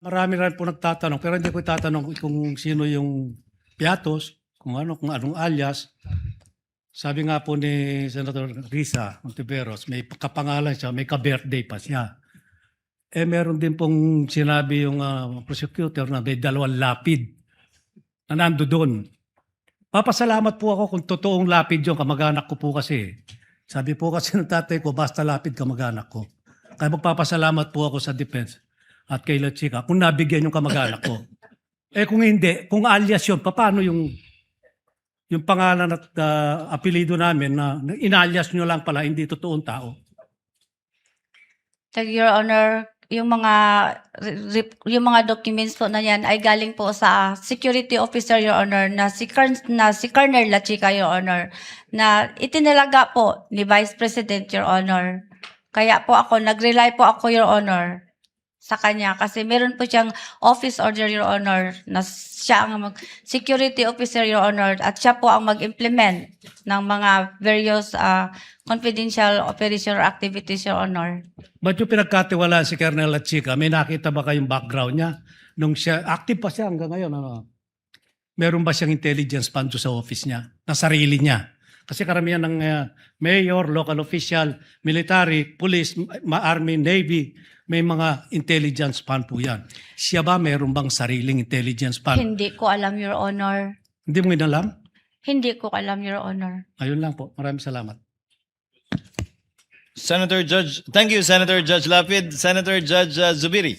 Marami rin po nagtatanong, pero hindi ko itatanong kung sino yung Piatos, kung anong alias. Sabi nga po ni Senator Risa Ontiveros, may kapangalan siya, may ka-birthday pa siya. Eh meron din pong sinabi yung prosecutor na may 2 lapid na nando doon. Papasalamat po ako kung totoong lapid yung kamag-anak ko po kasi. Sabi po kasi ng tatay ko, basta lapid kamag-anak ko. Kaya magpapasalamat po ako sa defense at kay La Chica kung nabigyan yung kamag-anak ko. Eh kung hindi, kung alias yun, paano yung pangalan at apelido namin na inalias nyo lang pala, hindi totoong tao? Your Honor, yung mga documents po na yan ay galing po sa security officer, Your Honor, na si Colonel La Chica, Your Honor, na itinalaga po ni Vice President, Your Honor. Kaya po ako, nag-rely po ako, Your Honor, sa kanya kasi meron po siyang office order, Your Honor, na siya ang security officer, Your Honor, at siya po ang mag-implement ng mga various confidential operation or activities, Your Honor. Ba't yung pinagkatiwalaan si Colonel La Chica, may nakita ba kayong background niya? Nung siya, active pa siya hanggang ngayon, meron ba siyang intelligence fund sa office niya, na sarili niya? Kasi karamihan ng mayor, local official, military, police, army, navy, may mga intelligence fund po yan. Siya ba meron bang sariling intelligence fund? Hindi ko alam, Your Honor. Hindi mo inalam? Hindi ko alam, Your Honor. Ayun lang po. Maraming salamat. Senator Judge, thank you, Senator Judge Lapid. Senator Judge Zubiri.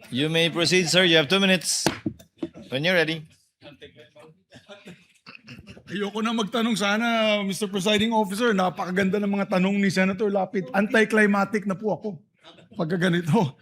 You may proceed, sir. You have 2 minutes. When you're ready. Ayoko na magtanong sana, Mr. Presiding Officer. Napakaganda ng mga tanong ni Senator Lapid. Anticlimactic na po ako pagka ganito.